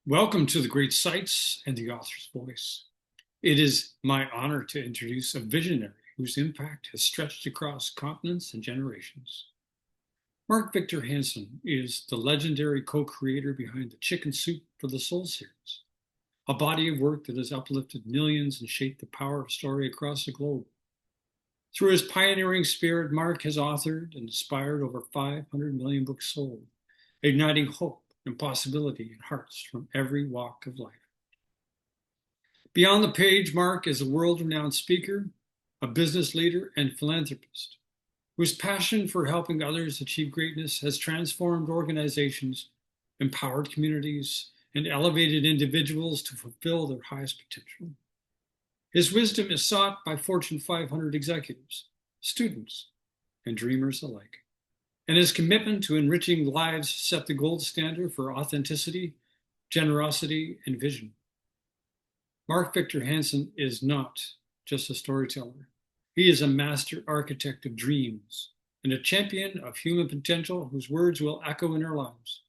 Welcome to the Great Sights and the Author's Voice. It is my honor to introduce a visionary whose impact has stretched across continents and generations. Victor Hansen is the legendary co-creator behind the Chicken Soup for the Soul series, a body of work that has uplifted millions and shaped the power of story across the globe. Through his pioneering spirit, Mark has authored and inspired over 500 million books sold, igniting hope and possibility in hearts from every walk of life. Beyond the page, Mark is a world-renowned speaker, a business leader, and philanthropist whose passion for helping others achieve greatness has transformed organizations, empowered communities, and elevated individuals to fulfill their highest potential. His wisdom is sought by Fortune 500 executives, students, and dreamers alike. And his commitment to enriching lives set the gold standard for authenticity, generosity, and vision. Victor Hansen is not just a storyteller. He is a master architect of dreams and a champion of human potential whose words will echo in our lives,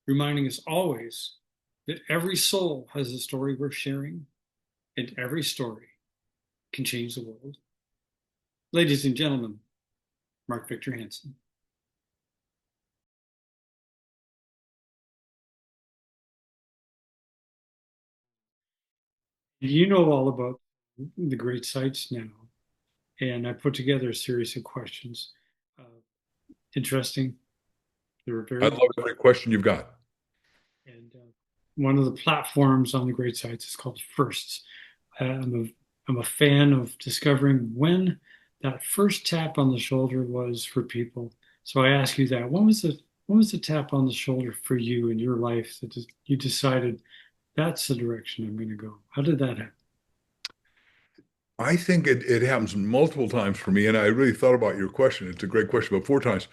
reminding us always that every soul has a story worth sharing, and every story can change the world. Ladies and gentlemen, Victor Hansen. You know all about the great sites now, and I put together a series of questions. Uh, Interesting. They were I very love every question you've got. and one of the platforms on the great sites is called Firsts. I'm a fan of discovering when that first tap on the shoulder was for people. So I ask you that. When was the tap on the shoulder for you in your life that you decided that's the direction I'm going to go? How did that happen? I think it happens multiple times for me, and I really thought about your question. It's a great question, but four times.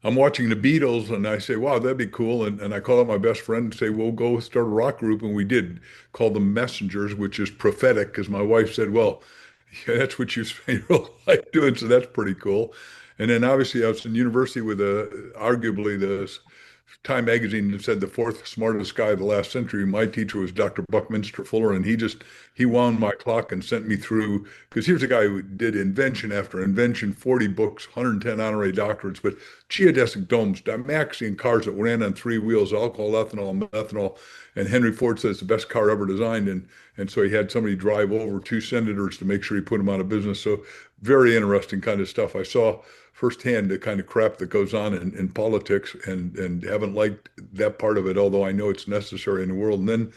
I'm watching the Beatles, and I say, wow, that'd be cool. And I call up my best friend and say, we'll go start a rock group. And we did, called them Messengers, which is prophetic, because my wife said, well, yeah, that's what you spend your whole life doing, so that's pretty cool. And then obviously I was in university with arguably the Time magazine said the fourth smartest guy of the last century. My teacher was Dr. Buckminster Fuller, and he wound my clock and sent me through, because here's a guy who did invention after invention, 40 books, 110 honorary doctorates, but geodesic domes, Dymaxion cars that ran on three wheels, alcohol, ethanol, methanol, and Henry Ford says the best car ever designed, and so he had somebody drive over two senators to make sure he put them out of business. So very interesting kind of stuff. I saw firsthand the kind of crap that goes on in politics, and haven't liked that part of it, although I know it's necessary in the world. And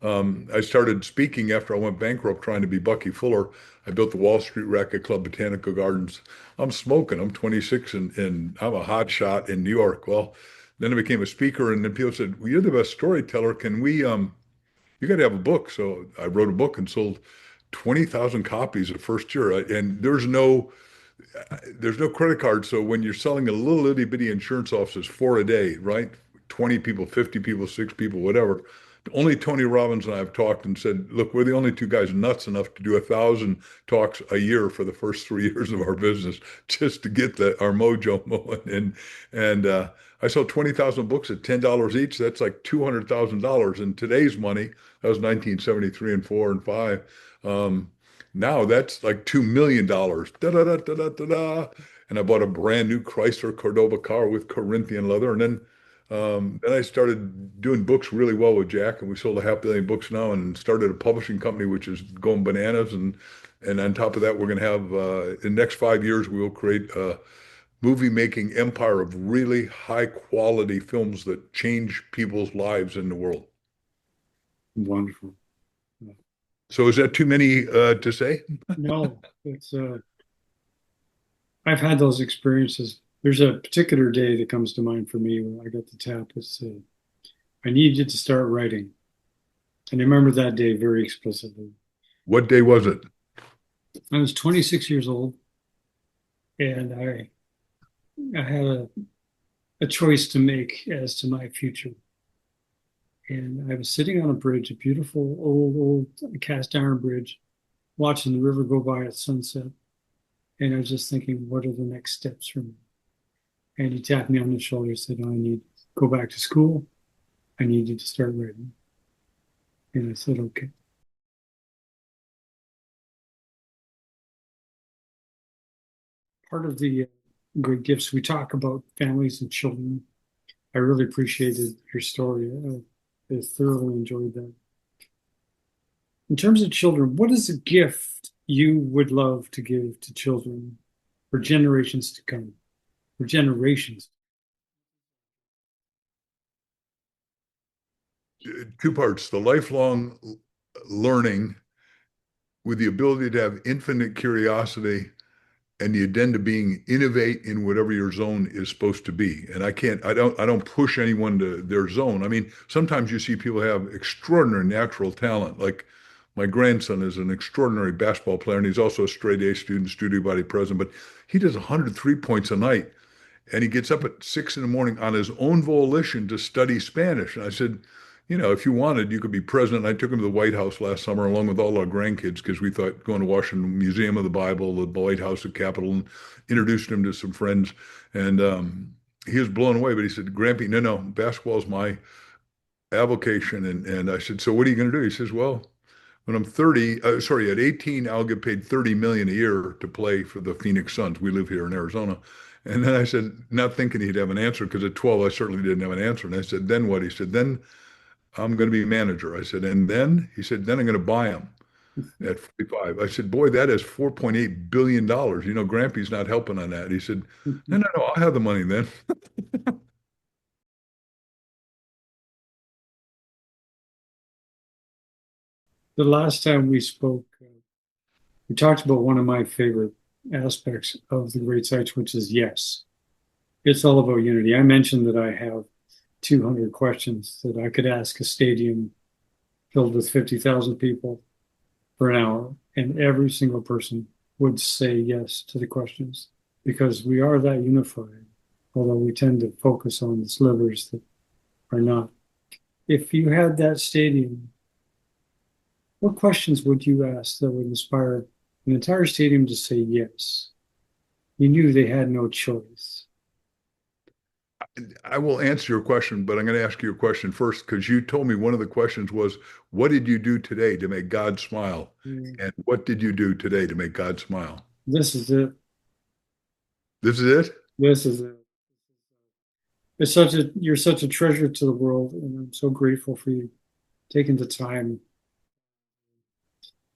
then I started speaking after I went bankrupt trying to be Bucky Fuller. I built the Wall Street Racquet Club, Botanical Gardens. I'm smoking. I'm 26 and I'm a hot shot in New York. Well, then I became a speaker, and then people said, well, you're the best storyteller. Can we, you got to have a book. So I wrote a book and sold 20,000 copies the first year. And there's no credit card. So when you're selling a little itty bitty insurance offices four a day, right? 20 people, 50 people, six people, whatever. Only Tony Robbins and I have talked and said, look, we're the only two guys nuts enough to do 1,000 talks a year for the first 3 years of our business just to get our mojo going. And I sold 20,000 books at $10 each. That's like $200,000 in today's money. That was 1973 and four and five. Um, Now that's like $2 million. Da, da, da, da, da, da, da. And I bought a brand new Chrysler Cordoba car with Corinthian leather. And then I started doing books really well with Jack, and we sold 500,000 books now, and started a publishing company which is going bananas. And on top of that, we're going to have in the next 5 years we will create a movie making empire of really high quality films that change people's lives in the world. Wonderful. So is that too many to say? No, it's I've had those experiences. There's a particular day that comes to mind for me when I got the tap. I needed to start writing, and I remember that day very explicitly. What day was it? I was 26 years old, and I had a choice to make as to my future. And I was sitting on a bridge, a beautiful old cast iron bridge, watching the river go by at sunset. And I was just thinking, what are the next steps for me? And he tapped me on the shoulder and said, "Oh, I need to go back to school. I need you to start writing." And I said, okay. Part of the great gifts we talk about families and children. I really appreciated your story. I thoroughly enjoyed that. In terms of children, what is a gift you would love to give to children for generations to come? For generations. Two parts: the lifelong learning with the ability to have infinite curiosity and the addenda being innovate in whatever your zone is supposed to be. And I don't push anyone to their zone. I mean, sometimes you see people have extraordinary natural talent. Like my grandson is an extraordinary basketball player, and he's also a straight A student, studio body president, but he does 103 points a night. And he gets up at 6 in the morning on his own volition to study Spanish. And I said, if you wanted, you could be president. I took him to the White House last summer along with all our grandkids because we thought going to Washington Museum of the Bible, the White House, the Capitol, and introduced him to some friends. And he was blown away. But he said, Grampy, no, basketball is my avocation. And I said, so what are you going to do? He says, well, when I'm 30, at 18, I'll get paid 30 million a year to play for the Phoenix Suns. We live here in Arizona. And then I said, not thinking he'd have an answer, because at 12, I certainly didn't have an answer. And I said, then what? He said, then I'm going to be manager. I said, and then? He said, then I'm going to buy him at 45. I said, boy, that is $4.8 billion. Grampy's not helping on that. He said, no, I'll have the money then. The last time we spoke, we talked about one of my favorite aspects of the great sites, which is yes. It's all about unity. I mentioned that I have 200 questions that I could ask a stadium filled with 50,000 people for an hour, and every single person would say yes to the questions because we are that unified, although we tend to focus on the slivers that are not. If you had that stadium, what questions would you ask that would inspire an entire stadium to say yes? You knew they had no choice. I will answer your question, but I'm going to ask you a question first, because you told me one of the questions was, what did you do today to make God smile? Mm. And what did you do today to make God smile? This is it. This is it? This is it. You're such a treasure to the world, and I'm so grateful for you taking the time.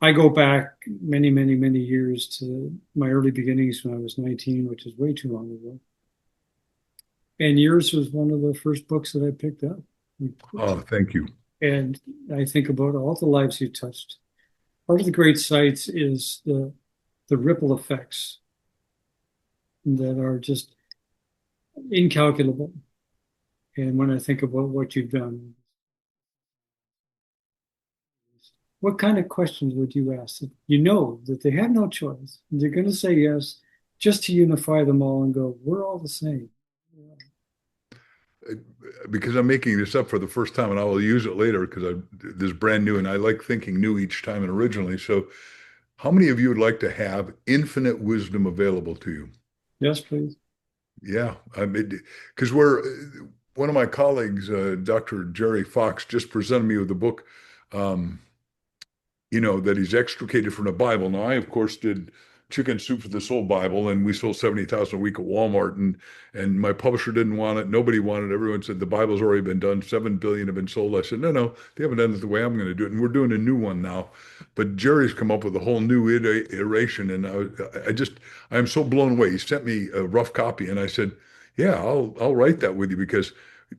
I go back many, many, many years to my early beginnings when I was 19, which is way too long ago. And yours was one of the first books that I picked up. Oh, thank you. And I think about all the lives you touched. Part of the great sites is the ripple effects that are just incalculable. And when I think about what you've done, what kind of questions would you ask? You know that they have no choice. They're going to say yes just to unify them all and go, we're all the same. Because I'm making this up for the first time, and I will use it later because this is brand new, and I like thinking new each time and originally. So, how many of you would like to have infinite wisdom available to you? Yes, please. Yeah, I mean, because one of my colleagues, Dr. Jerry Fox, just presented me with a book. Um, that he's extricated from the Bible. Now, I, of course, did chicken soup for the soul Bible, and we sold 70,000 a week at Walmart, and my publisher didn't want it. Nobody wanted it. Everyone said the Bible's already been done. 7 billion have been sold. I said, no, they haven't done it the way I'm going to do it. And we're doing a new one now. But Jerry's come up with a whole new iteration, and I am so blown away. He sent me a rough copy, and I said, yeah, I'll write that with you, because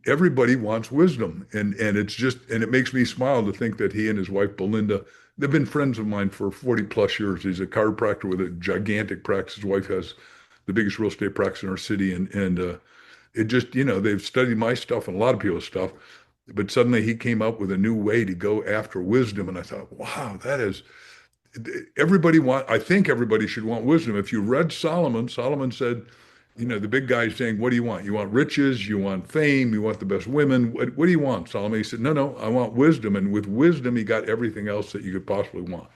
everybody wants wisdom, and it makes me smile to think that he and his wife Belinda, they've been friends of mine for 40 plus years. He's a chiropractor with a gigantic practice. His wife has the biggest real estate practice in our city, and it just, they've studied my stuff and a lot of people's stuff, but suddenly he came up with a new way to go after wisdom, and I thought, wow, that is I think everybody should want wisdom. If you read Solomon said, the big guy saying, what do you want? You want riches, you want fame, you want the best women. What do you want, Solomon? He said, no, I want wisdom. And with wisdom, he got everything else that you could possibly want.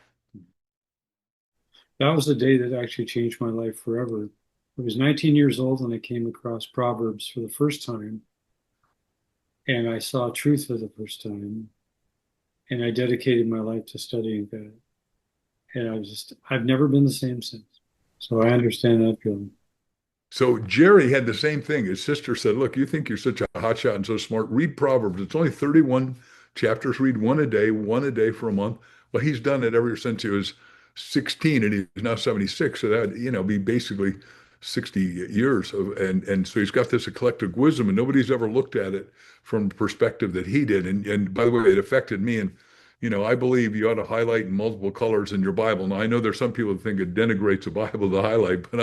That was the day that actually changed my life forever. I was 19 years old and I came across Proverbs for the first time, and I saw truth for the first time. and I dedicated my life to studying that. And I've never been the same since. So I understand that feeling. So Jerry had the same thing. His sister said, "Look, you think you're such a hotshot and so smart. Read Proverbs. It's only 31 chapters. Read one a day for a month." Well, he's done it ever since he was 16, and he's now 76. So that be basically 60 years of, and so he's got this eclectic wisdom, and nobody's ever looked at it from the perspective that he did. And by the way, it affected me. And I believe you ought to highlight in multiple colors in your Bible. Now, I know there's some people that think it denigrates the Bible to highlight, but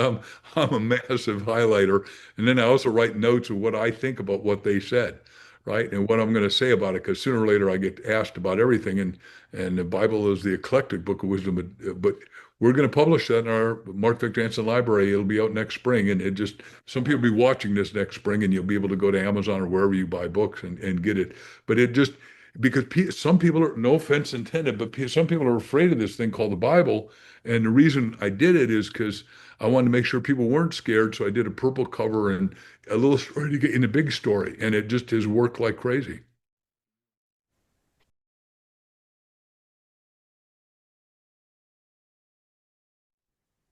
I'm a massive highlighter. And then I also write notes of what I think about what they said, right? And what I'm going to say about it, because sooner or later I get asked about everything. And the Bible is the eclectic book of wisdom. But we're going to publish that in our Mark Victor Hansen library. It'll be out next spring. And some people will be watching this next spring, and you'll be able to go to Amazon or wherever you buy books and get it. But it just, because some people are, no offense intended, but some people are afraid of this thing called the Bible. And the reason I did it is because I wanted to make sure people weren't scared. So I did a purple cover and a little story to get in a big story. And it just has worked like crazy.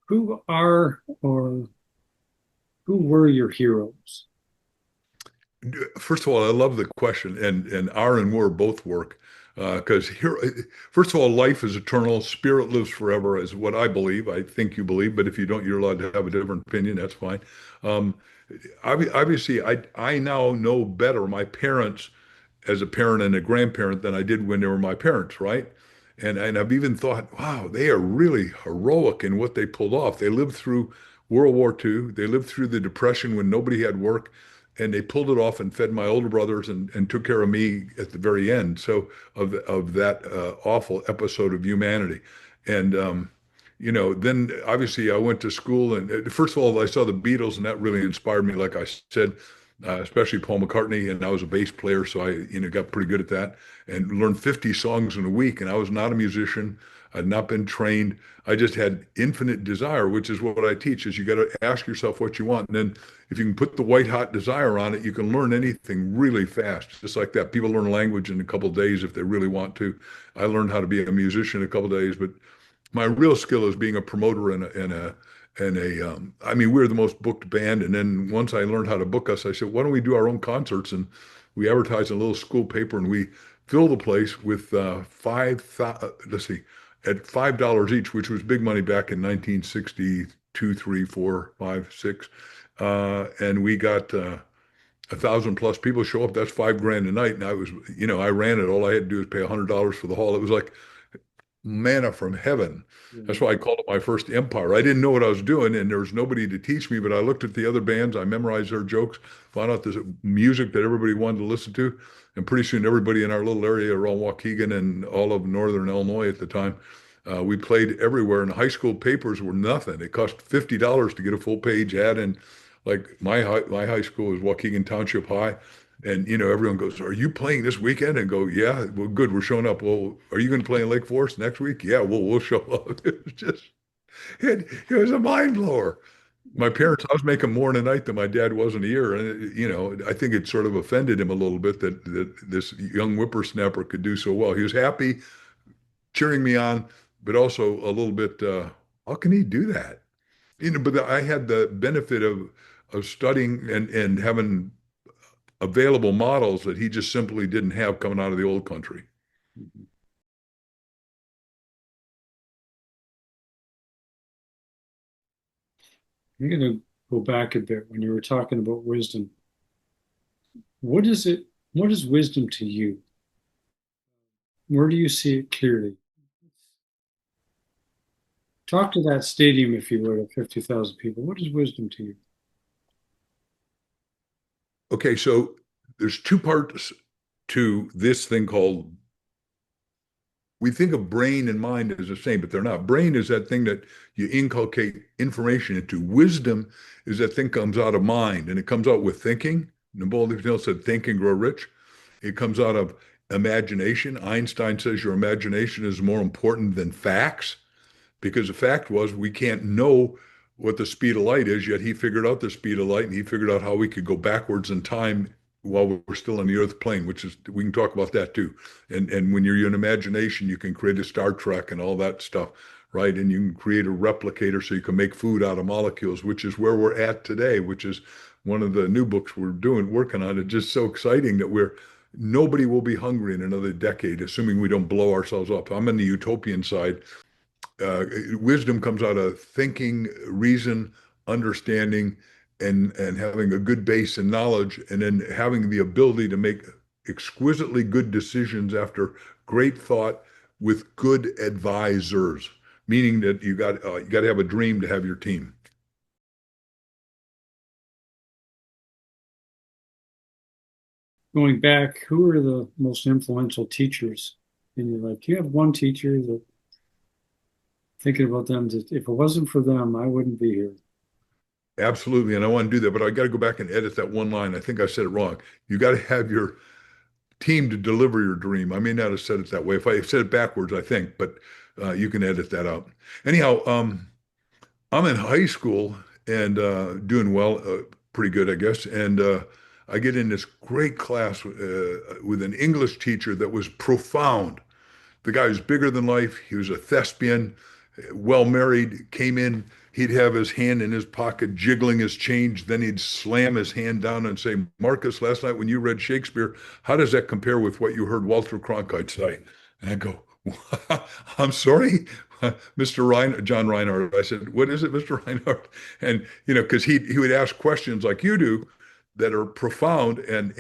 Who are or who were your heroes? First of all, I love the question, and are and were both work. Because here, first of all, life is eternal. Spirit lives forever, is what I believe. I think you believe, but if you don't, you're allowed to have a different opinion. That's fine. Um, Obviously, I now know better my parents as a parent and a grandparent than I did when they were my parents, right? And I've even thought, wow, they are really heroic in what they pulled off. They lived through World War II. They lived through the Depression when nobody had work, and they pulled it off and fed my older brothers and took care of me at the very end. So of that awful episode of humanity, and then obviously I went to school, and first of all, I saw the Beatles, and that really inspired me. Like I said, especially Paul McCartney, and I was a bass player, so I got pretty good at that, and learned 50 songs in a week. And I was not a musician. I'd not been trained. I just had infinite desire, which is what I teach. Is you got to ask yourself what you want, and then if you can put the white hot desire on it, you can learn anything really fast. Just like that, people learn language in a couple of days if they really want to. I learned how to be a musician in a couple of days, but my real skill is being a promoter I mean, we're the most booked band. And then once I learned how to book us, I said, why don't we do our own concerts? And we advertise in a little school paper, and we fill the place with let's see, at $5 each, which was big money back in 1962, three, four, five, six. And we got 1,000 plus people show up. That's $5 grand a night. And I ran it. All I had to do was pay $100 for the hall. It was like manna from heaven. That's why I called it my first empire. I didn't know what I was doing, and there was nobody to teach me, but I looked at the other bands, I memorized their jokes, found out the music that everybody wanted to listen to, and pretty soon everybody in our little area around Waukegan and all of northern Illinois at the time, we played everywhere, and high school papers were nothing. It cost $50 to get a full page ad, and like my high school was Waukegan Township High. And everyone goes, "Are you playing this weekend?" And go, "Yeah, well, good, we're showing up." "Well, are you going to play in Lake Forest next week?" "Yeah, well, we'll show up." It was just, it was a mind blower. My parents, I was making more in a night than my dad was in a year, and I think it sort of offended him a little bit that this young whippersnapper could do so well. He was happy, cheering me on, but also a little bit, how can he do that? But I had the benefit of studying and having available models that he just simply didn't have coming out of the old country. Mhm. I'm going to go back a bit when you were talking about wisdom. What is it? What is wisdom to you? Where do you see it clearly? Talk to that stadium, if you would, of 50,000 people. What is wisdom to you? Okay, so there's two parts to this thing called, we think of brain and mind as the same, but they're not. Brain is that thing that you inculcate information into. Wisdom is that thing comes out of mind, and it comes out with thinking. Napoleon Hill said, "Think and grow rich." It comes out of imagination. Einstein says your imagination is more important than facts, because the fact was we can't know what the speed of light is, yet he figured out the speed of light, and he figured out how we could go backwards in time while we're still on the Earth plane, which is we can talk about that too. And when you're in imagination, you can create a Star Trek and all that stuff, right? And you can create a replicator so you can make food out of molecules, which is where we're at today, which is one of the new books we're working on. It's just so exciting that nobody will be hungry in another decade, assuming we don't blow ourselves up. I'm on the utopian side. Wisdom comes out of thinking, reason, understanding, and having a good base in knowledge, and then having the ability to make exquisitely good decisions after great thought with good advisors. Meaning that you got to have a dream to have your team. Going back, who are the most influential teachers in your life? Do you have one teacher that thinking about them that if it wasn't for them, I wouldn't be here? Absolutely, and I want to do that, but I got to go back and edit that one line. I think I said it wrong. You got to have your team to deliver your dream. I may not have said it that way. If I said it backwards, I think, but you can edit that out. Anyhow, I'm in high school and doing well, pretty good, I guess. And I get in this great class with an English teacher that was profound. The guy was bigger than life. He was a thespian, well married, came in. He'd have his hand in his pocket, jiggling his change. Then he'd slam his hand down and say, Marcus, last night when you read Shakespeare, how does that compare with what you heard Walter Cronkite say? And I go, I'm sorry, Mr. John Reinhardt. I said, what is it, Mr. Reinhardt? And, because he would ask questions like you do that are profound and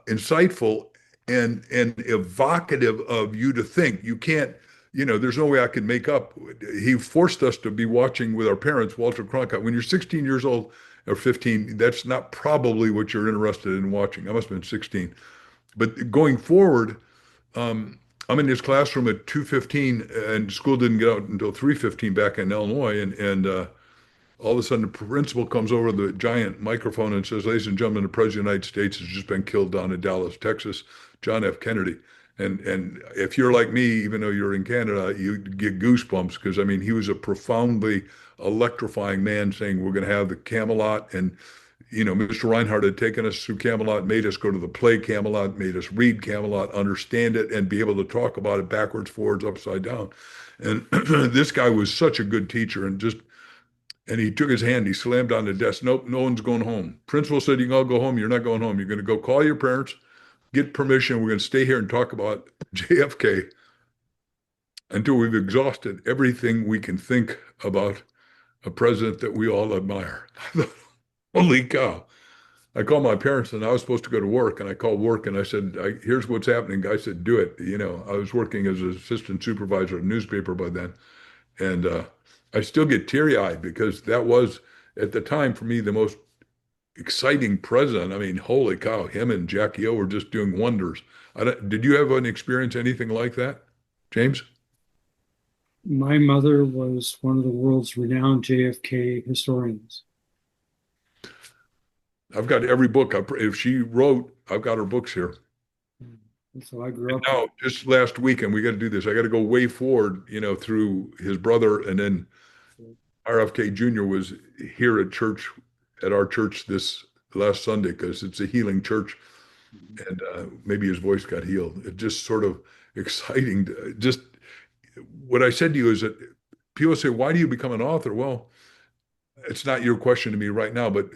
insightful and evocative of you to think. You can't, there's no way I can make up. He forced us to be watching with our parents, Walter Cronkite. When you're 16 years old or 15, that's not probably what you're interested in watching. I must have been 16. But going forward, I'm in this classroom at 2:15 and school didn't get out until 3:15 back in Illinois. And all of a sudden the principal comes over the giant microphone and says, ladies and gentlemen, the president of the United States has just been killed down in Dallas, Texas, John F. Kennedy. And if you're like me, even though you're in Canada, you get goosebumps because I mean, he was a profoundly electrifying man saying, we're going to have the Camelot. And, Mr. Reinhardt had taken us through Camelot, made us go to the play Camelot, made us read Camelot, understand it, and be able to talk about it backwards, forwards, upside down. And this guy was such a good teacher and he took his hand, he slammed on the desk. Nope, no one's going home. Principal said, you can all go home. You're not going home. You're going to go call your parents, get permission. We're going to stay here and talk about JFK until we've exhausted everything we can think about a president that we all admire. Holy cow. I called my parents and I was supposed to go to work and I called work and I said, here's what's happening. I said, do it. I was working as an assistant supervisor at a newspaper by then. And I still get teary-eyed because that was, at the time, for me, the most exciting president. I mean, holy cow, him and Jackie O were just doing wonders. Did you have an experience anything like that, James? My mother was one of the world's renowned JFK historians. I've got every book. If she wrote, I've got her books here. And so I grew And up with now, just last weekend, we got to do this. I got to go way forward, through his brother, and then her. RFK Jr. was here at our church this last Sunday because it's a healing church, and maybe his voice got healed. It's just sort of exciting. Just what I said to you is that people say, "Why do you become an author?" Well, it's not your question to me right now, but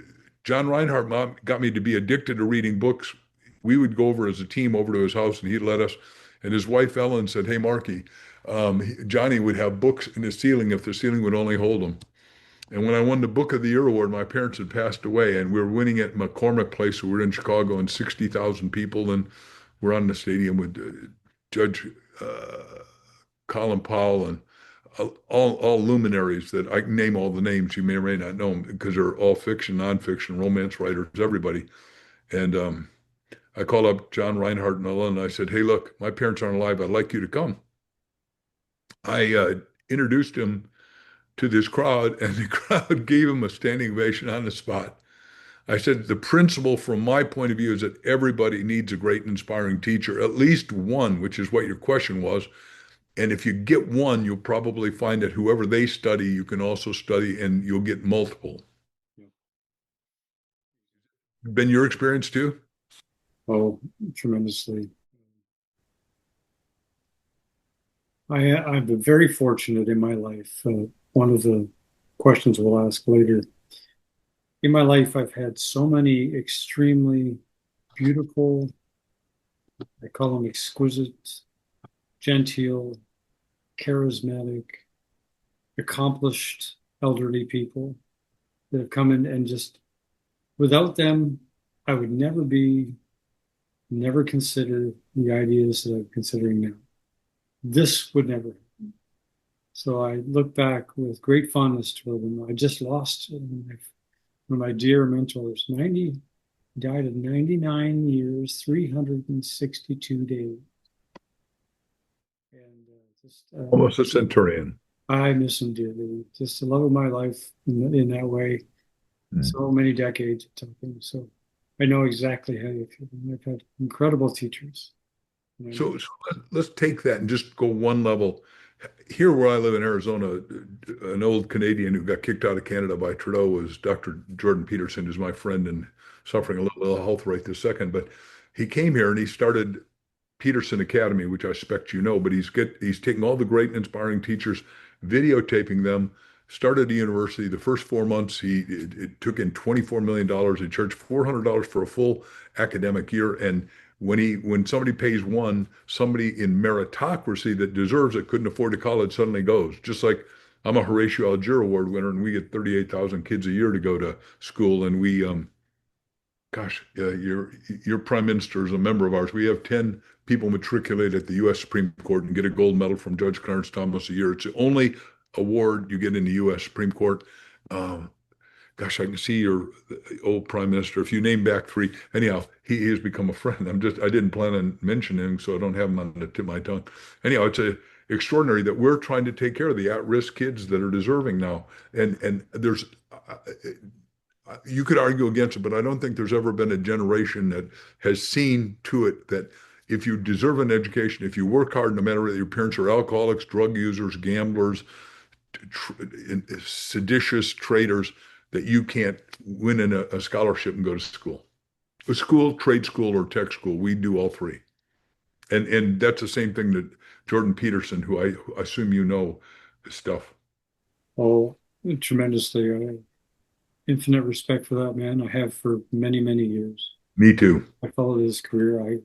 John Reinhardt got me to be addicted to reading books. We would go over as a team over to his house, and he'd let us. And his wife Ellen said, "Hey, Marky." Johnny would have books in the ceiling if the ceiling would only hold them. And when I won the Book of the Year award, my parents had passed away, and we were winning at McCormick Place. We were in Chicago, and 60,000 people, and we're on the stadium with Judge Colin Powell and all luminaries that I can name all the names. You may or may not know them because they're all fiction, nonfiction, romance writers, everybody. And I called up John Reinhardt in London. And I said, "Hey, look, my parents aren't alive. I'd like you to come." I introduced him to this crowd, and the crowd gave him a standing ovation on the spot. I said, the principle from my point of view is that everybody needs a great, inspiring teacher, at least one, which is what your question was. And if you get one, you'll probably find that whoever they study, you can also study, and you'll get multiple. Yeah. Been your experience too? Oh, tremendously. I've been very fortunate in my life. One of the questions we'll ask later. In my life, I've had so many extremely beautiful, I call them exquisite, genteel, charismatic, accomplished elderly people that have come in and just, without them, I would never consider the ideas that I'm considering now. This would never. So I look back with great fondness toward them. I just lost one of my dear mentors, 90, died at 99 years, 362 days. And Almost a centurion. I miss him dearly. Just the love of my life in that way. Mm. So many decades of talking. So I know exactly how you feel. And I've had incredible teachers. And I know, So let's take that and just go one level. Here where I live in Arizona, an old Canadian who got kicked out of Canada by Trudeau was Dr. Jordan Peterson, who's my friend and suffering a little ill health right this second. But he came here and he started Peterson Academy, which I expect you know, but he's taking all the great and inspiring teachers, videotaping them. Started a university. The first 4 months, it took in $24 million. He charged $400 for a full academic year. And when somebody pays one, somebody in meritocracy that deserves it, couldn't afford to college, suddenly goes. Just like I'm a Horatio Alger Award winner, and we get 38,000 kids a year to go to school, and we gosh, your prime minister is a member of ours. We have 10 people matriculate at the U.S. Supreme Court and get a gold medal from Judge Clarence Thomas a year. It's the only award you get in the U.S. Supreme Court. Um, gosh, I can see your old prime minister. If you name back three, anyhow, he has become a friend. I didn't plan on mentioning him, so I don't have him on the tip of my tongue. Anyhow, it's extraordinary that we're trying to take care of the at-risk kids that are deserving now. And there's you could argue against it, but I don't think there's ever been a generation that has seen to it that if you deserve an education, if you work hard, no matter whether your parents are alcoholics, drug users, gamblers, tr seditious traitors, that you can't win in a scholarship and go to school. A school, trade school, or tech school, we do all three. And that's the same thing that Jordan Peterson, who I assume you know, stuff. oh, tremendously. Infinite respect for that man. I have for many, many years. Me too. I followed his career.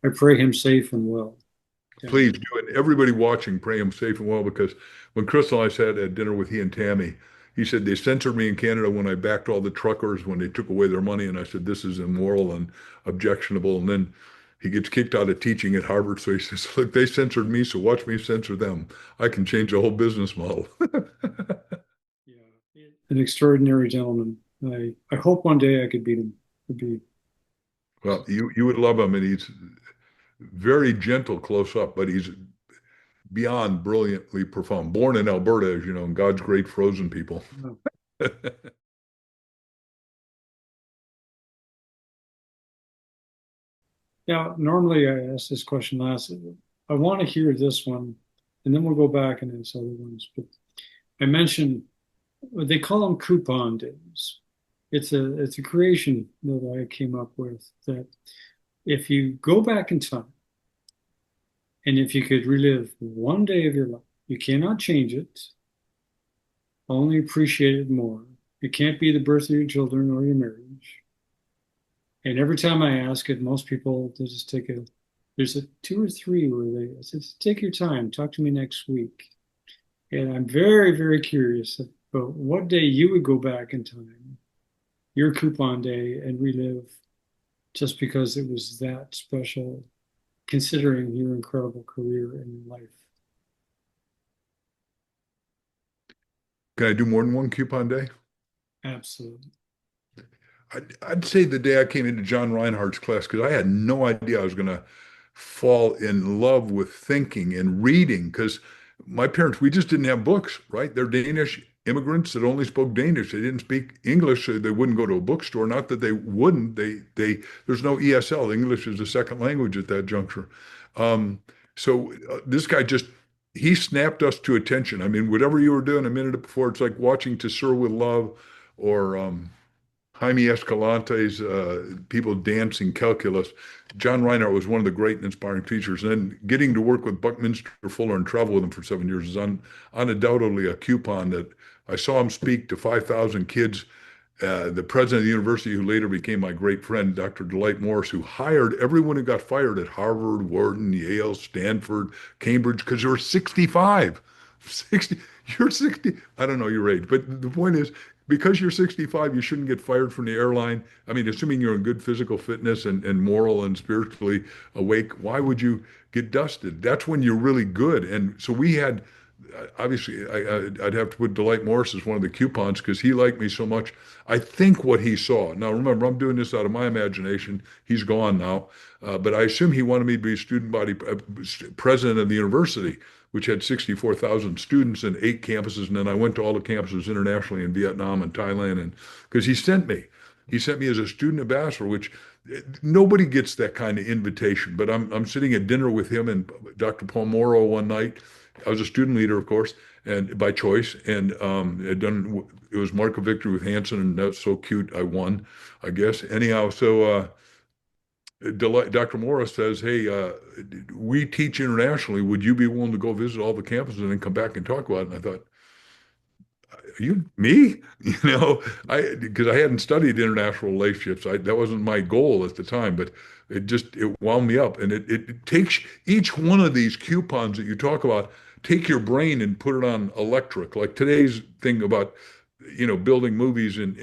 I pray him safe and well. And Please do it. Everybody watching, pray him safe and well, because when Crystal and I sat at dinner with he and Tammy, he said they censored me in Canada when I backed all the truckers when they took away their money. And I said, this is immoral and objectionable. And then he gets kicked out of teaching at Harvard. So he says, look, they censored me, so watch me censor them. I can change the whole business model. yeah, an extraordinary gentleman. I hope one day I could beat him. Would be Well, you would love him, and he's very gentle close up, but he's beyond brilliantly profound. Born in Alberta, as you know, and God's great frozen people. uh, yeah. Normally I ask this question last. I want to hear this one, and then we'll go back and answer other ones. But I mentioned they call them coupon days. It's a creation that I came up with that if you go back in time and if you could relive one day of your life, you cannot change it, only appreciate it more. It can't be the birth of your children or your marriage. And every time I ask it, most people they just there's a two or three where they say, take your time, talk to me next week. And I'm very, very curious about what day you would go back in time, your coupon day, and relive just because it was that special, considering your incredible career and life. Can I do more than one coupon day? Absolutely. I'd say the day I came into John Reinhardt's class, because I had no idea I was going to fall in love with thinking and reading, because my parents, we just didn't have books, right? They're Danish immigrants that only spoke Danish. They didn't speak English, so they wouldn't go to a bookstore. Not that they wouldn't. There's no ESL. English is a second language at that juncture. Um, so this guy just he snapped us to attention. I mean, whatever you were doing a minute before, it's like watching To Sir with Love or Jaime Escalante's people dancing calculus. John Reinhardt was one of the great and inspiring teachers. And then getting to work with Buckminster Fuller and travel with him for 7 years is undoubtedly a coupon that I saw him speak to 5,000 kids. The president of the university, who later became my great friend, Dr. Dwight Morris, who hired everyone who got fired at Harvard, Wharton, Yale, Stanford, Cambridge, because you're 65. 60, you're 60. I don't know your age, but the point is, because you're 65, you shouldn't get fired from the airline. I mean, assuming you're in good physical fitness and moral and spiritually awake, why would you get dusted? That's when you're really good. And so we had, obviously, would have to put Dwight Morris as one of the coupons because he liked me so much. I think what he saw. Now, remember, I'm doing this out of my imagination. He's gone now, but I assume he wanted me to be student body president of the university, which had 64,000 students and 8 campuses. And then I went to all the campuses internationally in Vietnam and Thailand. And because he sent me as a student ambassador, which nobody gets that kind of invitation. But I'm sitting at dinner with him and Dr. Paul Morrow one night. I was a student leader, of course, and by choice. And it was Mark of Victory with Hansen, and that's so cute. I won, I guess. Anyhow, so Dr. Morris says, "Hey, we teach internationally. Would you be willing to go visit all the campuses and then come back and talk about it?" And I thought, you me because I hadn't studied international relationships. That wasn't my goal at the time, but it wound me up. And it takes each one of these coupons that you talk about, take your brain and put it on electric, like today's thing about building movies in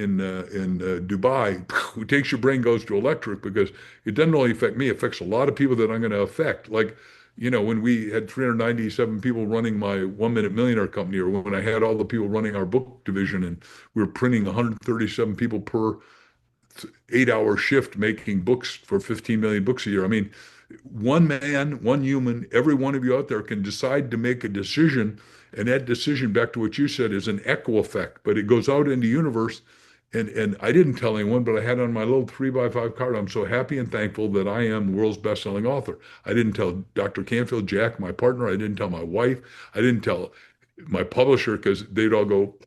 Dubai. It takes your brain, goes to electric, because it doesn't only affect me, it affects a lot of people that I'm going to affect. Like, when we had 397 people running my 1 Minute Millionaire company, or when I had all the people running our book division, and we were printing 137 people per 8-hour shift making books for 15 million books a year. I mean, one man, one human, every one of you out there can decide to make a decision, and that decision, back to what you said, is an echo effect, but it goes out in the universe. And I didn't tell anyone, but I had on my little 3x5 card, "I'm so happy and thankful that I am the world's best-selling author." I didn't tell Dr. Canfield, Jack, my partner. I didn't tell my wife. I didn't tell my publisher, because they'd all go,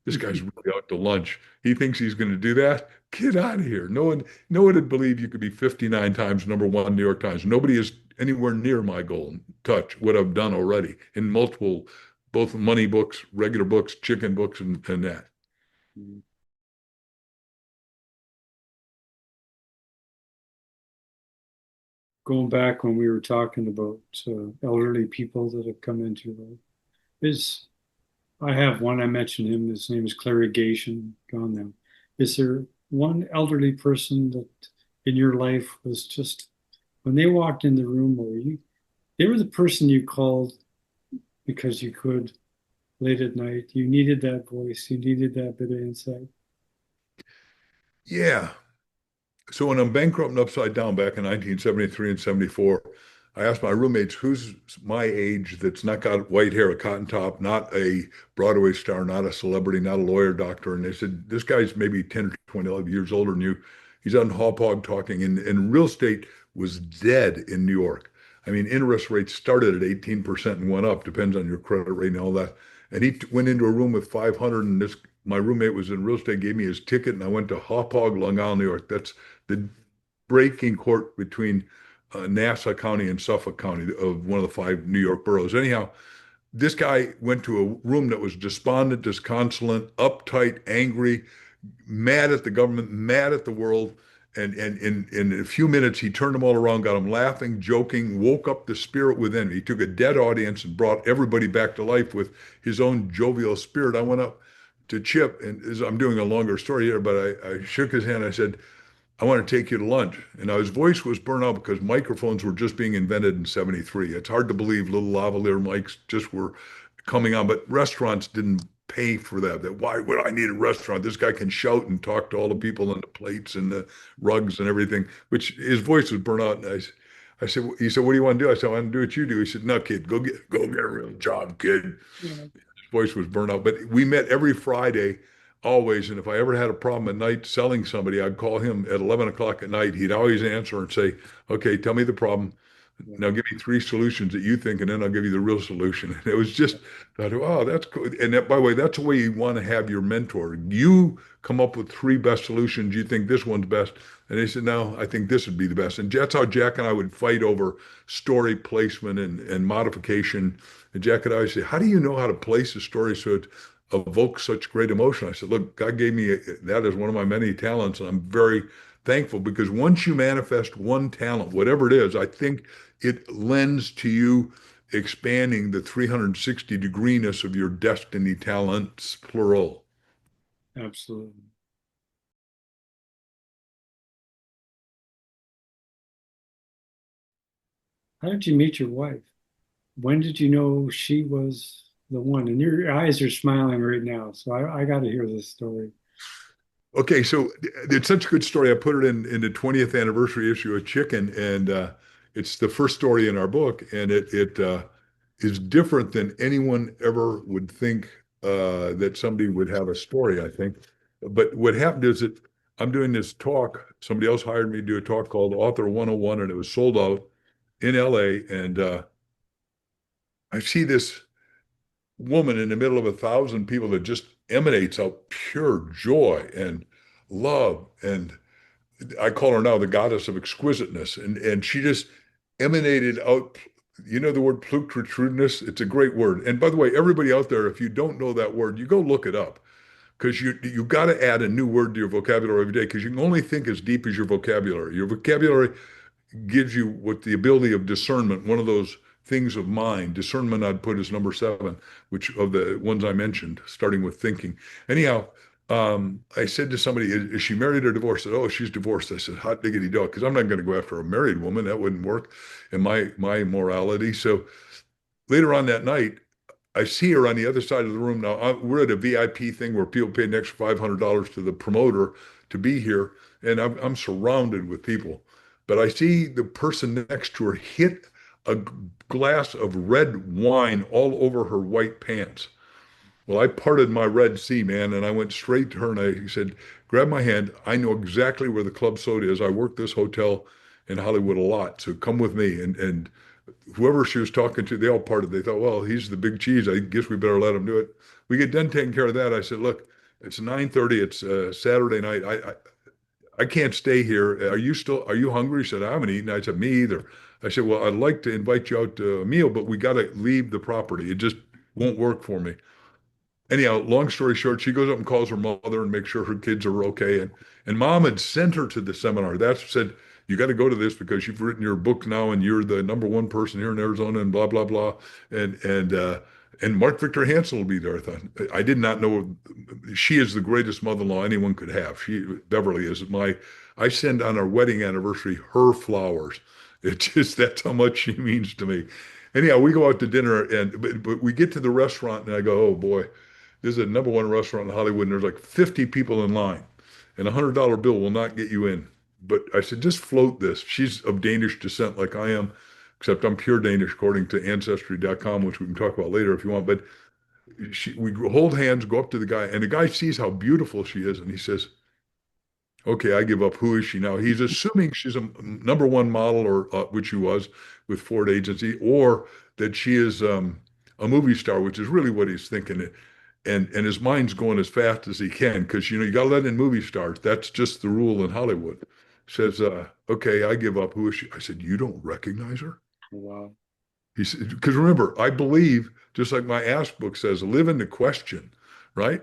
"This guy's really out to lunch. He thinks he's going to do that. Get out of here." No one would believe you could be 59 times #1 New York Times. Nobody is anywhere near my goal. Touch what I've done already in multiple, both money books, regular books, chicken books, and that. Going back when we were talking about elderly people that have come into your life, is I have one. I mentioned him. His name is Clary Gation, gone now. Is there one elderly person that in your life was just when they walked in the room, or they were the person you called because you could late at night. You needed that voice. You needed that bit of insight. Yeah. So when I'm bankrupt and upside down back in 1973 and 74, I asked my roommates, who's my age that's not got white hair, a cotton top, not a Broadway star, not a celebrity, not a lawyer, doctor. And they said, this guy's maybe 10 or 20 years older than you. He's on Hauppauge talking, and real estate was dead in New York. I mean, interest rates started at 18% and went up, depends on your credit rate and all that. And he went into a room with 500, and my roommate was in real estate, gave me his ticket, and I went to Hauppauge, Long Island, New York. That's the breaking court between Nassau County and Suffolk County, of one of the 5 New York boroughs. Anyhow, this guy went to a room that was despondent, disconsolate, uptight, angry, mad at the government, mad at the world. And in a few minutes, he turned them all around, got them laughing, joking, woke up the spirit within. He took a dead audience and brought everybody back to life with his own jovial spirit. I went up to Chip, and I'm doing a longer story here, but I shook his hand. I said, "I want to take you to lunch." And now his voice was burnt out because microphones were just being invented in 73. It's hard to believe little lavalier mics just were coming on, but restaurants didn't pay for that. Why would I need a restaurant? This guy can shout and talk to all the people and the plates and the rugs and everything, which his voice was burnt out. And he said, "What do you want to do?" I said, "I want to do what you do." He said, "No, kid, go get a real job, kid." Yeah. His voice was burnt out, but we met every Friday always. And if I ever had a problem at night selling somebody, I'd call him at 11 o'clock at night. He'd always answer and say, "Okay, tell me the problem." Yeah. Now give me three solutions that you think, and then I'll give you the real solution. And it was just, I thought, oh, that's cool. And that, by the way, that's the way you want to have your mentor. You come up with three best solutions. You think this one's best. And they said, no, I think this would be the best. And that's how Jack and I would fight over story placement and modification. And Jack would always say, how do you know how to place a story so it evokes such great emotion? I said, look, God gave me that as one of my many talents. And I'm very thankful because once you manifest one talent, whatever it is, I think it lends to you expanding the 360 degrees of your destiny talents, plural. Absolutely. How did you meet your wife? When did you know she was the one? And your eyes are smiling right now, so I got to hear this story. Okay, so it's such a good story. I put it in the 20th anniversary issue of Chicken, and it's the first story in our book, and it is different than anyone ever would think that somebody would have a story, I think. But what happened is that I'm doing this talk. Somebody else hired me to do a talk called Author 101, and it was sold out in LA. And I see this woman in the middle of 1,000 people that just emanates out pure joy and love. And I call her now the goddess of exquisiteness. And she just emanated out. You know the word pulchritudinous? It's a great word. And by the way, everybody out there, if you don't know that word, you go look it up because you got to add a new word to your vocabulary every day because you can only think as deep as your vocabulary. Your vocabulary gives you what the ability of discernment, one of those things of mind. Discernment I'd put as number seven, which of the ones I mentioned, starting with thinking. Anyhow, I said to somebody, is she married or divorced? I said, oh, she's divorced. I said, hot diggity dog, because I'm not going to go after a married woman. That wouldn't work in my morality. So later on that night, I see her on the other side of the room. Now, we're at a VIP thing where people pay an extra $500 to the promoter to be here, and I'm surrounded with people. But I see the person next to her hit a glass of red wine all over her white pants. Well, I parted my Red Sea, man, and I went straight to her and I said, grab my hand. I know exactly where the club soda is. I work this hotel in Hollywood a lot, so come with me. And whoever she was talking to, they all parted. They thought, well, he's the big cheese. I guess we better let him do it. We get done taking care of that. I said, look, it's 9:30. It's Saturday night. I can't stay here. Are you hungry? She said, I haven't eaten. I said, me either. I said, well, I'd like to invite you out to a meal, but we got to leave the property. It just won't work for me. Anyhow, long story short, she goes up and calls her mother and makes sure her kids are okay. And mom had sent her to the seminar. That said, you got to go to this because you've written your book now and you're the number one person here in Arizona and blah blah blah. And Mark Victor Hansen will be there. I thought I did not know she is the greatest mother-in-law anyone could have. Beverly is my. I send on our wedding anniversary her flowers. It just that's how much she means to me. Anyhow, we go out to dinner and but we get to the restaurant and I go, oh boy, this is a number one restaurant in Hollywood, and there's like 50 people in line, and $100 bill will not get you in. But I said, just float this. She's of Danish descent, like I am, except I'm pure Danish, according to Ancestry.com, which we can talk about later if you want. But we hold hands, go up to the guy, and the guy sees how beautiful she is, and he says, okay, I give up. Who is she now? He's assuming she's a number one model, or which she was with Ford Agency, or that she is a movie star, which is really what he's thinking. And his mind's going as fast as he can because you got to let in movie stars. That's just the rule in Hollywood. Says, okay, I give up. Who is she? I said, you don't recognize her? Wow. He said, because remember, I believe, just like my Ask book says, live in the question, right?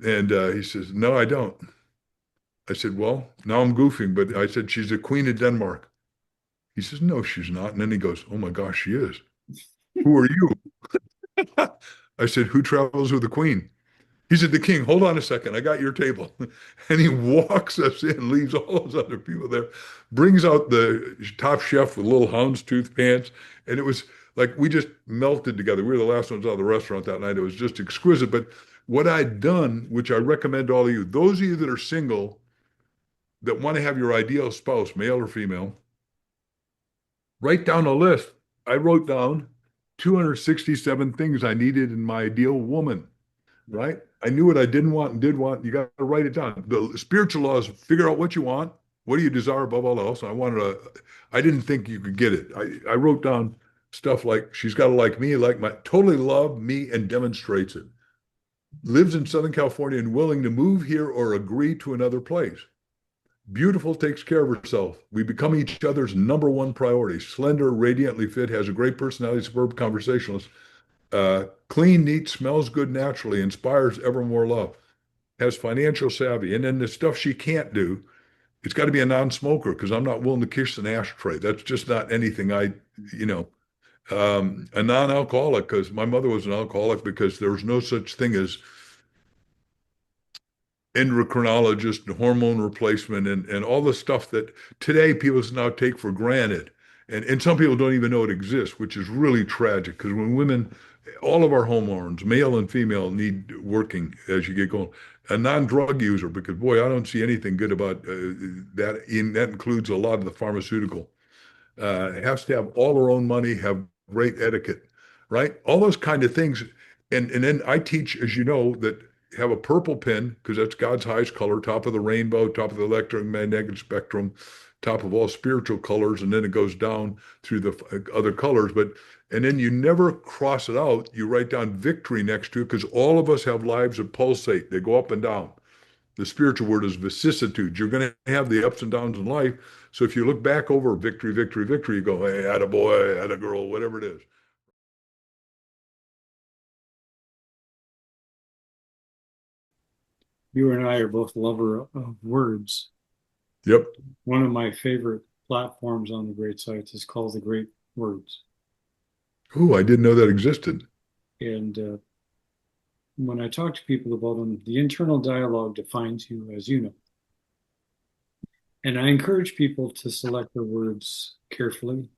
And he says, no, I don't. I said, well, now I'm goofing, but I said, she's the Queen of Denmark. He says, no, she's not. And then he goes, oh my gosh, she is. Who are you? I said, who travels with the Queen? He said, the king, hold on a second. I got your table. And he walks us in, leaves all those other people there, brings out the top chef with little houndstooth pants. And it was like we just melted together. We were the last ones out of the restaurant that night. It was just exquisite. But what I'd done, which I recommend to all of you, those of you that are single, that want to have your ideal spouse, male or female, write down a list. I wrote down 267 things I needed in my ideal woman, right? I knew what I didn't want and did want. You got to write it down. The spiritual laws figure out what you want, What do you desire above all else? I didn't think you could get it. I wrote down stuff like, she's got to like me, totally love me and demonstrates it. Lives in Southern California and willing to move here or agree to another place. Beautiful, takes care of herself. We become each other's number one priority. Slender, radiantly fit, has a great personality, superb conversationalist. Clean, neat, smells good naturally, inspires ever more love. Has financial savvy. And then the stuff she can't do, it's got to be a non-smoker because I'm not willing to kiss an ashtray. That's just not anything you know, a non-alcoholic because my mother was an alcoholic because there was no such thing as endocrinologist and hormone replacement and all the stuff that today people now take for granted. And some people don't even know it exists, which is really tragic because when women, all of our hormones, male and female, need working as you get going. A non-drug user, because boy, I don't see anything good about that. That includes a lot of the pharmaceutical. Has to have all her own money, have great etiquette, right? All those kind of things. And then I teach, as you know, that have a purple pen because that's God's highest color, top of the rainbow, top of the electromagnetic spectrum, top of all spiritual colors, and then it goes down through the other colors. And then you never cross it out. You write down victory next to it because all of us have lives that pulsate. They go up and down. The spiritual word is vicissitude. You're going to have the ups and downs in life. So if you look back over victory, victory, victory, you go, hey, atta boy, atta girl, whatever it is. You and I are both lover of words. Yep. One of my favorite platforms on the great sites is called the Great Words. Ooh, I didn't know that existed. And when I talk to people about them, the internal dialogue defines you, as you know. And I encourage people to select their words carefully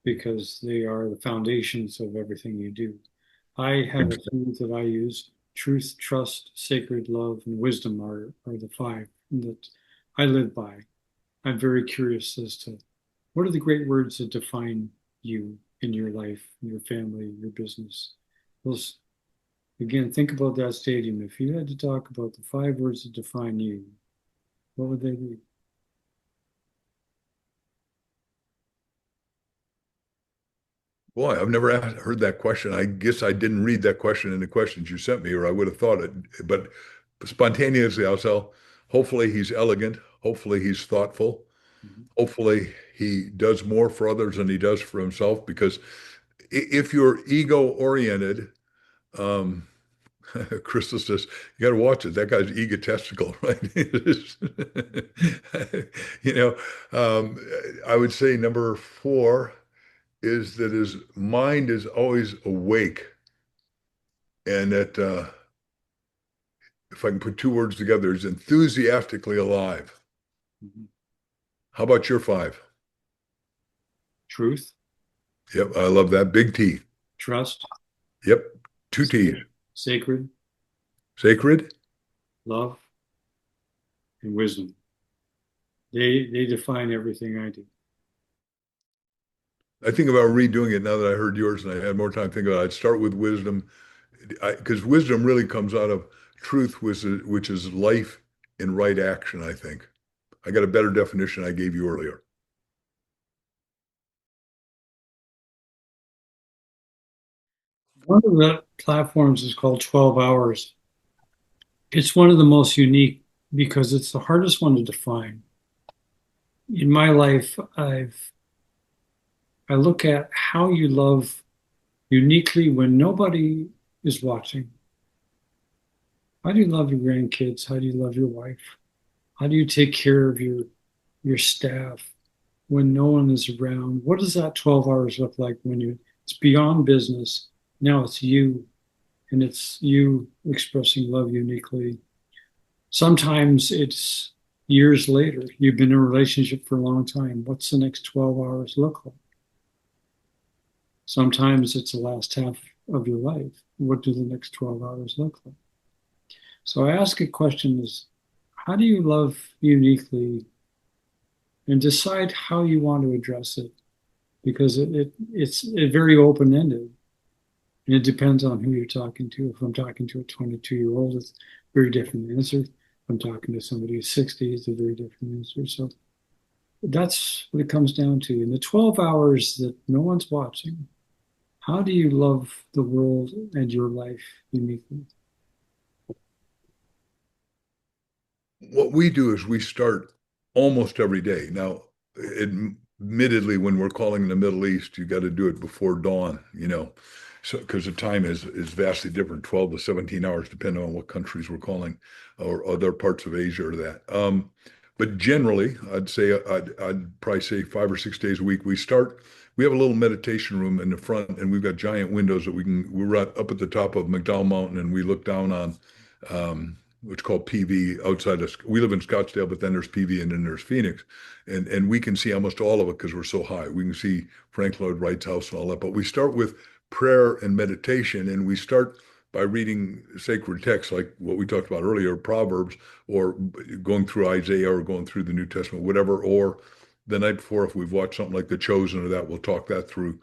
because they are the foundations of everything you do. I have a few that I use. Truth, trust, sacred love, and wisdom are the five that I live by. I'm very curious as to what are the great words that define you in your life, your family, your business. Those, again, think about that stadium. If you had to talk about the five words that define you, what would they be? Boy, I've never heard that question. I guess I didn't read that question in the questions you sent me, or I would have thought it. But spontaneously, I'll say, hopefully he's elegant. Hopefully he's thoughtful. Mhm. Hopefully he does more for others than he does for himself. Because if you're ego oriented, um, Crystal says, you got to watch it. That guy's egotistical, right? you know, um, I would say number four is that his mind is always awake and that if I can put two words together, is enthusiastically alive. Mhm. How about your five? Truth, Yep, I love that. Big T. trust, Yep, two T's. sacred, Sacred. love, and wisdom. They define everything I do. I think about redoing it now that I heard yours and I had more time to think about it. I'd start with wisdom because wisdom really comes out of truth, which is life in right action, I think. I got a better definition I gave you earlier. One of the platforms is called 12 Hours. It's one of the most unique because it's the hardest one to define. In my life, I look at how you love uniquely when nobody is watching. How do you love your grandkids? How do you love your wife? How do you take care of your staff when no one is around? What does that 12 hours look like when it's beyond business? Now it's you, and it's you expressing love uniquely. Sometimes it's years later. You've been in a relationship for a long time. What's the next 12 hours look like? Sometimes it's the last half of your life. What do the next 12 hours look like? So I ask a question is, how do you love uniquely and decide how you want to address it? Because it's very open-ended. And it depends on who you're talking to. If I'm talking to a 22-year-old, it's a very different answer. If I'm talking to somebody who's 60, it's a very different answer. So that's what it comes down to. In the 12 hours that no one's watching, how do you love the world and your life uniquely? What we do is we start almost every day. Now, admittedly, when we're calling in the Middle East, you got to do it before dawn, so because the time is vastly different, 12 to 17 hours, depending on what countries we're calling, or other parts of Asia or that. But generally, I'd probably say 5 or 6 days a week. We have a little meditation room in the front, and we've got giant windows that we're right up at the top of McDowell Mountain, and we look down on which is called PV outside of, we live in Scottsdale, but then there's PV and then there's Phoenix. And we can see almost all of it because we're so high. We can see Frank Lloyd Wright's house and all that. But we start with prayer and meditation, and we start by reading sacred texts like what we talked about earlier, Proverbs, or going through Isaiah or going through the New Testament, whatever. Or the night before, if we've watched something like The Chosen or that, we'll talk that through.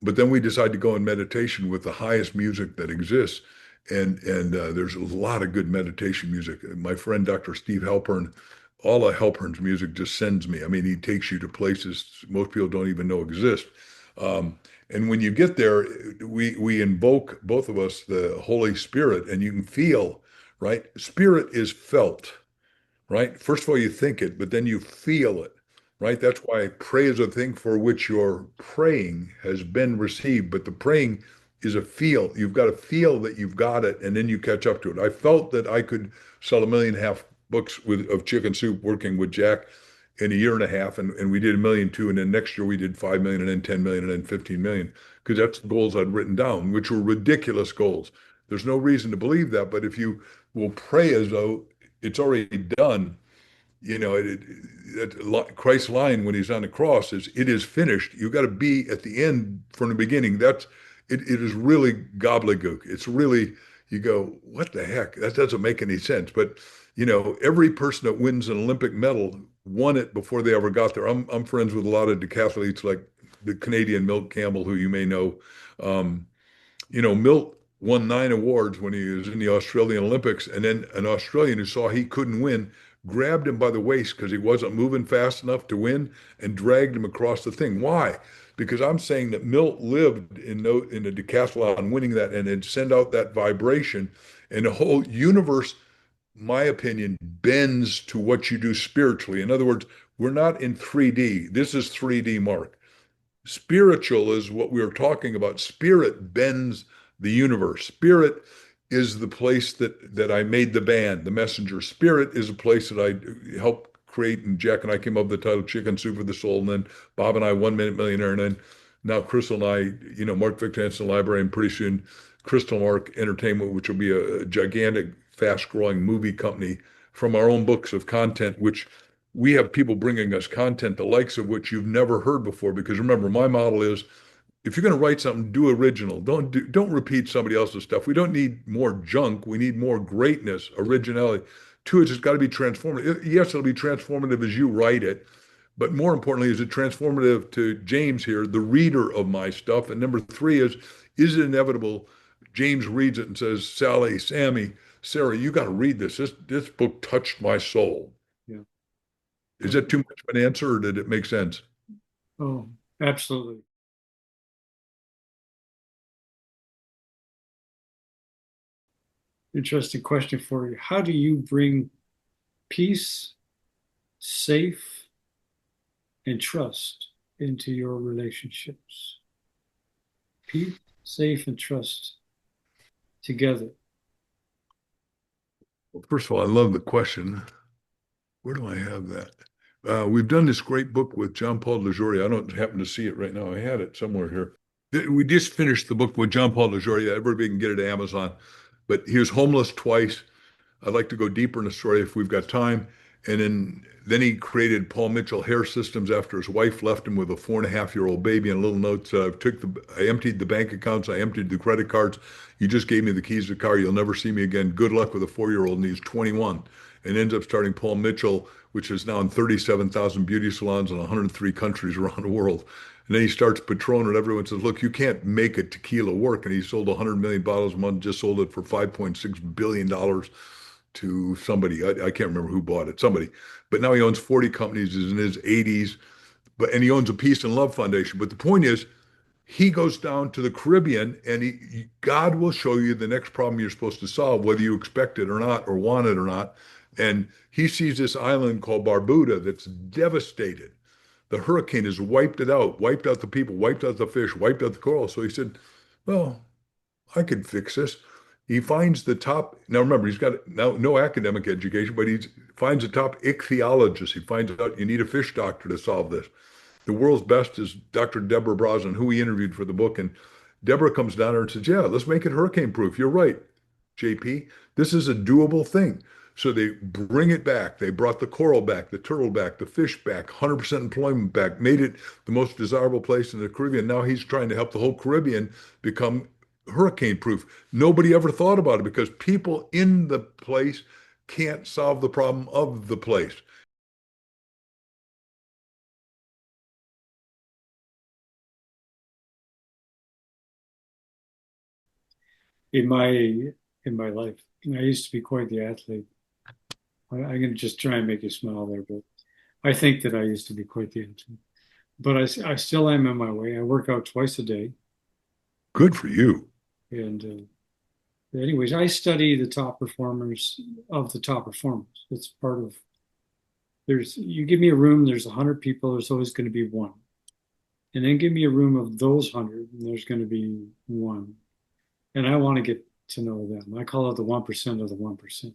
But then we decide to go in meditation with the highest music that exists. And there's a lot of good meditation music. My friend Dr. Steve Halpern, all of Halpern's music just sends me. I mean, he takes you to places most people don't even know exist. And when you get there, we invoke, both of us, the Holy Spirit, and you can feel, right? Spirit is felt, right? First of all, you think it, but then you feel it, right? That's why pray is a thing for which your praying has been received, but the praying is a feel. You've got to feel that you've got it, and then you catch up to it. I felt that I could sell 1.5 million books of chicken soup working with Jack in a year and a half, and we did 1.2 million, and then next year we did 5 million, and then 10 million, and then 15 million, because that's the goals I'd written down, which were ridiculous goals. There's no reason to believe that, but if you will pray as though it's already done. Christ's line when he's on the cross is, "It is finished." You got to be at the end from the beginning. It is really gobbledygook. It's really, you go, what the heck? That doesn't make any sense. But every person that wins an Olympic medal won it before they ever got there. I'm friends with a lot of decathletes like the Canadian Milt Campbell, who you may know. Um, Milt won 9 awards when he was in the Australian Olympics, and then an Australian who saw he couldn't win grabbed him by the waist because he wasn't moving fast enough to win and dragged him across the thing. Why? Because I'm saying that Milt lived in the decathlon winning that and then send out that vibration, and the whole universe, my opinion, bends to what you do spiritually. In other words, we're not in 3D. This is 3D, Mark. Spiritual is what we were talking about. Spirit bends the universe. Spirit is the place that I made the band, the messenger. Spirit is a place that I helped create, and Jack and I came up with the title Chicken Soup for the Soul, and then Bob and I, 1 Minute Millionaire, and then now Crystal and I, Mark Victor Hansen Library, and pretty soon Crystal Mark Entertainment, which will be a gigantic, fast-growing movie company from our own books of content, which we have people bringing us content, the likes of which you've never heard before. Because remember, my model is, if you're going to write something, do original. Don't repeat somebody else's stuff. We don't need more junk. We need more greatness, originality. Two, it's got to be transformative. Yes, it'll be transformative as you write it, but more importantly, is it transformative to James here, the reader of my stuff? And number three is it inevitable? James reads it and says, Sally, Sammy, Sarah, you got to read this. This book touched my soul. Yeah. Is that too much of an answer, or did it make sense? Oh, absolutely. Interesting question for you. How do you bring peace, safe, and trust into your relationships? Peace, safe, and trust together. Well, first of all, I love the question. Where do I have that? We've done this great book with John Paul LaJorie. I don't happen to see it right now. I had it somewhere here. We just finished the book with John Paul LaJorie. Everybody can get it at Amazon. But he was homeless twice. I'd like to go deeper in the story if we've got time. And then he created Paul Mitchell Hair Systems after his wife left him with a 4.5-year-old baby, and a little note said, I emptied the bank accounts, I emptied the credit cards. You just gave me the keys to the car. You'll never see me again. Good luck with a 4-year-old, and he's 21. And ends up starting Paul Mitchell, which is now in 37,000 beauty salons in 103 countries around the world. And then he starts Patron, and everyone says, look, you can't make a tequila work. And he sold 100 million bottles a month, just sold it for $5.6 billion. to somebody. I can't remember who bought it, somebody. But now he owns 40 companies, is in his 80s, and he owns a Peace and Love Foundation. But the point is, he goes down to the Caribbean and God will show you the next problem you're supposed to solve, whether you expect it or not, or want it or not. And he sees this island called Barbuda that's devastated. The hurricane has wiped out the people, wiped out the fish, wiped out the coral. So he said, well, I could fix this. He finds the top, now remember, he's got no academic education, but he finds the top ichthyologist. He finds out you need a fish doctor to solve this. The world's best is Dr. Deborah Brosnan, who he interviewed for the book. And Deborah comes down there and says, yeah, let's make it hurricane proof. You're right, JP. This is a doable thing. So they bring it back. They brought the coral back, the turtle back, the fish back, 100% employment back, made it the most desirable place in the Caribbean. Now he's trying to help the whole Caribbean become hurricane proof. Nobody ever thought about it because people in the place can't solve the problem of the place. In my life, I used to be quite the athlete. I'm going to just try and make you smile there, but I think that I used to be quite the athlete. But I still am in my way. I work out twice a day. Good for you. And anyways, I study the top performers of the top performers. It's part of, you give me a room, there's 100 people, there's always going to be one. And then give me a room of those 100, and there's going to be one. And I want to get to know them. I call it the 1% of the 1%.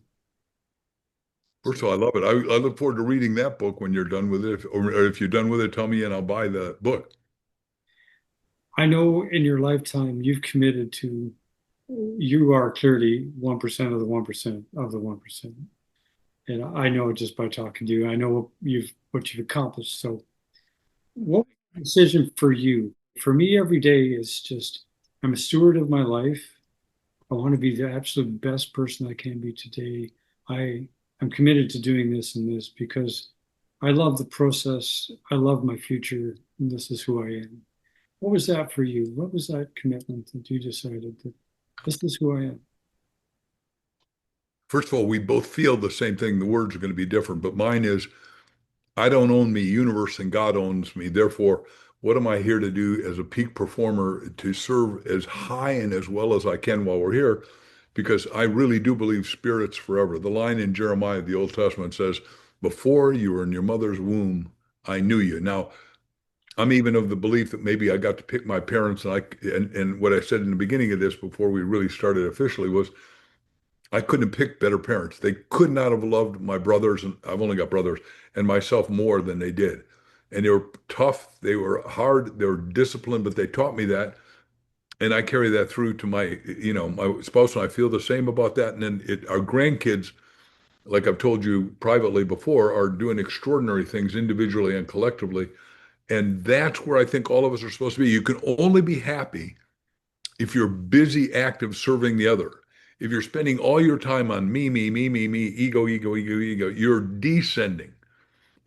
First of all, I love it. I look forward to reading that book when you're done with it. Or if you're done with it, tell me and I'll buy the book. I know in your lifetime you've committed to, you are clearly 1% of the 1% of the 1%. And I know just by talking to you, I know what you've accomplished. So what decision for you? For me, every day is just, I'm a steward of my life. I want to be the absolute best person I can be today. I'm committed to doing this and this because I love the process. I love my future. And this is who I am. What was that for you? What was that commitment that you decided that this is who I am? First of all, we both feel the same thing. The words are going to be different, but mine is I don't own me, universe and God owns me. Therefore, what am I here to do as a peak performer to serve as high and as well as I can while we're here? Because I really do believe spirits forever. The line in Jeremiah, the Old Testament says, before you were in your mother's womb, I knew you. Now, I'm even of the belief that maybe I got to pick my parents and what I said in the beginning of this before we really started officially was I couldn't have picked better parents. They could not have loved my brothers, and I've only got brothers, and myself more than they did. And they were tough, they were hard, they were disciplined, but they taught me that. And I carry that through to my spouse, and I feel the same about that. And then our grandkids, like I've told you privately before, are doing extraordinary things individually and collectively. And that's where I think all of us are supposed to be. You can only be happy if you're busy, active, serving the other. If you're spending all your time on me, ego, ego, ego, ego, you're descending.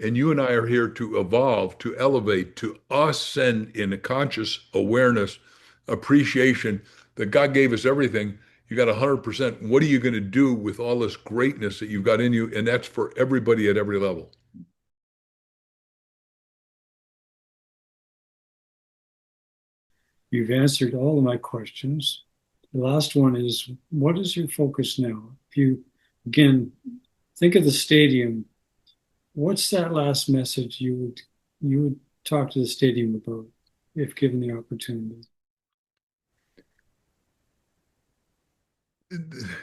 And you and I are here to evolve, to elevate, to ascend in a conscious awareness, appreciation that God gave us everything. You got 100%. What are you going to do with all this greatness that you've got in you? And that's for everybody at every level. You've answered all of my questions. The last one is, what is your focus now? If you, again, think of the stadium, what's that last message you would talk to the stadium about if given the opportunity?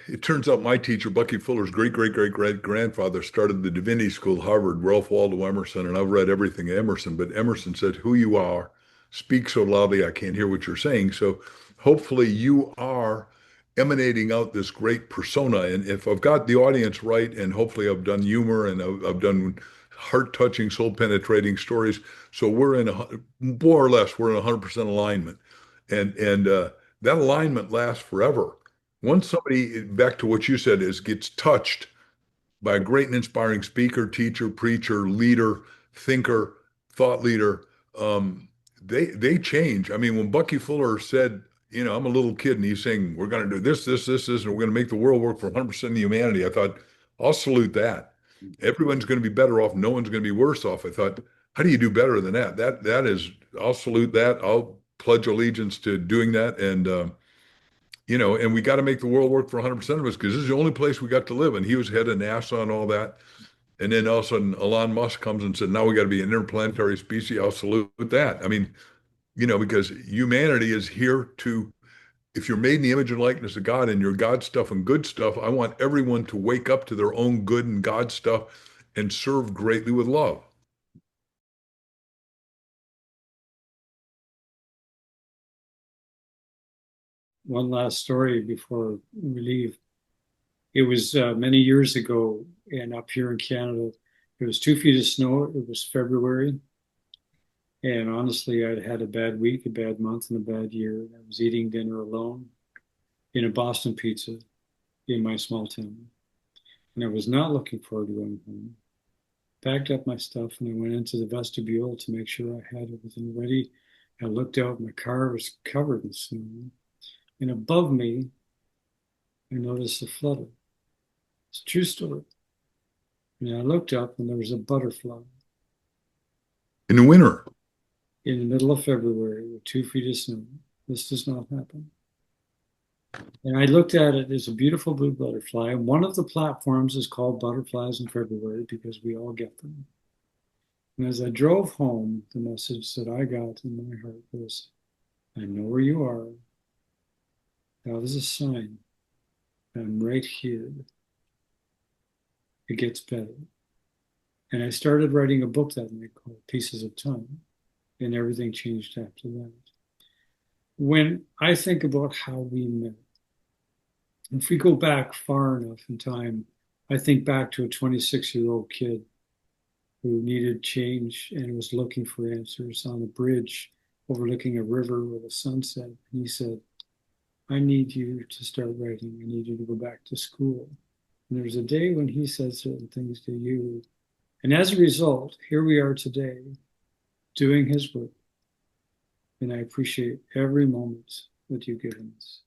It turns out my teacher, Bucky Fuller's great grandfather, started the Divinity School, Harvard, Ralph Waldo Emerson, and I've read everything Emerson, but Emerson said, who you are, speak so loudly I can't hear what you're saying. So hopefully you are emanating out this great persona. And if I've got the audience right, and hopefully I've done humor and I've done heart-touching, soul-penetrating stories, so we're more or less, we're in 100% alignment. And that alignment lasts forever. Once somebody, back to what you said, gets touched by a great and inspiring speaker, teacher, preacher, leader, thinker, thought leader, they change. I mean, when Bucky Fuller said, I'm a little kid, and he's saying, we're going to do this, and we're going to make the world work for 100% of humanity. I thought, I'll salute that. Everyone's going to be better off. No one's going to be worse off. I thought, how do you do better than that? That is, I'll salute that. I'll pledge allegiance to doing that. And and we got to make the world work for 100% of us because this is the only place we got to live. And he was head of NASA and all that. And then all of a sudden, Elon Musk comes and said, now we got to be an interplanetary species. I'll salute that. I mean, because humanity is here to, if you're made in the image and likeness of God and you're God stuff and good stuff, I want everyone to wake up to their own good and God stuff and serve greatly with love. One last story before we leave. It was many years ago, and up here in Canada, it was 2 feet of snow. It was February, and honestly, I'd had a bad week, a bad month, and a bad year. I was eating dinner alone in a Boston Pizza in my small town, and I was not looking forward to going home. Packed up my stuff, and I went into the vestibule to make sure I had everything ready. I looked out, my car was covered in snow, and above me, I noticed a flutter. It's a true story. And I looked up, and there was a butterfly In the winter, in the middle of February with 2 feet of snow. This does not happen. And I looked at it as a beautiful blue butterfly. And one of the platforms is called Butterflies in February because we all get them. And as I drove home, the message that I got in my heart was, I know where you are. That was a sign. I'm right here. It gets better. And I started writing a book that night called Pieces of Time. And everything changed after that. When I think about how we met, if we go back far enough in time, I think back to a 26-year-old kid who needed change and was looking for answers on a bridge overlooking a river with a sunset. And he said, I need you to start writing. I need you to go back to school. And there was a day when he said certain things to you. And as a result, here we are today doing his work. And I appreciate every moment that you've given us.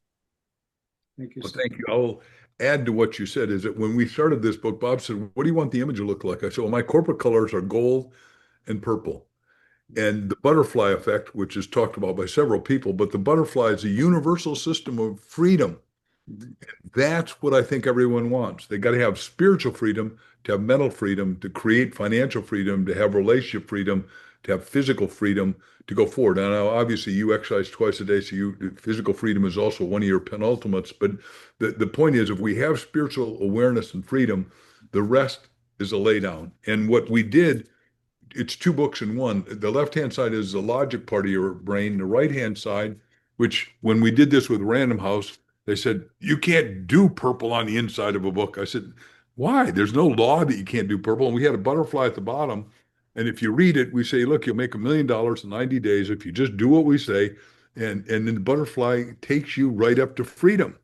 Thank you well, so thank much. you. I'll add to what you said is that when we started this book, Bob said, what do you want the image to look like? I said, well, my corporate colors are gold and purple. And the butterfly effect, which is talked about by several people, but the butterfly is a universal system of freedom. Mhm. That's what I think everyone wants. They got to have spiritual freedom, to have mental freedom, to create financial freedom, to have relationship freedom, to have physical freedom to go forward. Now, obviously, you exercise twice a day, so physical freedom is also one of your penultimates. But the point is, if we have spiritual awareness and freedom, the rest is a lay down. And what we did, it's two books in one. The left-hand side is the logic part of your brain. The right-hand side, which when we did this with Random House, they said, you can't do purple on the inside of a book. I said, why? There's no law that you can't do purple. And we had a butterfly at the bottom. And if you read it, we say, look, you'll make $1 million in 90 days if you just do what we say. And then the butterfly takes you right up to freedom.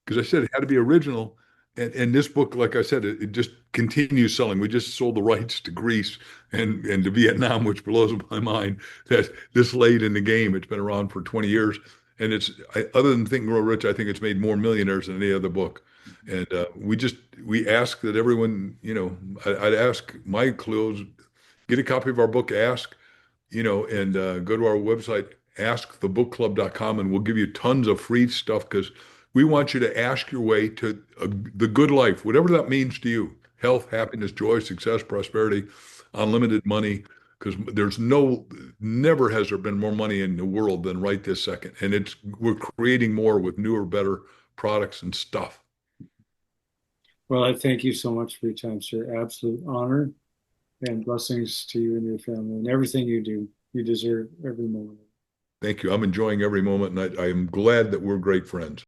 Because I said it had to be original. And this book, like I said, it just continues selling. We just sold the rights to Greece and to Vietnam, which blows my mind that this late in the game, it's been around for 20 years. And other than Think and Grow Rich, I think it's made more millionaires than any other book. And we ask that everyone, I'd ask my close, get a copy of our book, and go to our website, askthebookclub.com, and we'll give you tons of free stuff because we want you to ask your way to the good life, whatever that means to you: health, happiness, joy, success, prosperity, unlimited money. Because never has there been more money in the world than right this second. And we're creating more with newer, better products and stuff. Well, I thank you so much for your time, sir. Absolute honor and blessings to you and your family and everything you do. You deserve every moment. Thank you. I'm enjoying every moment, and I am glad that we're great friends.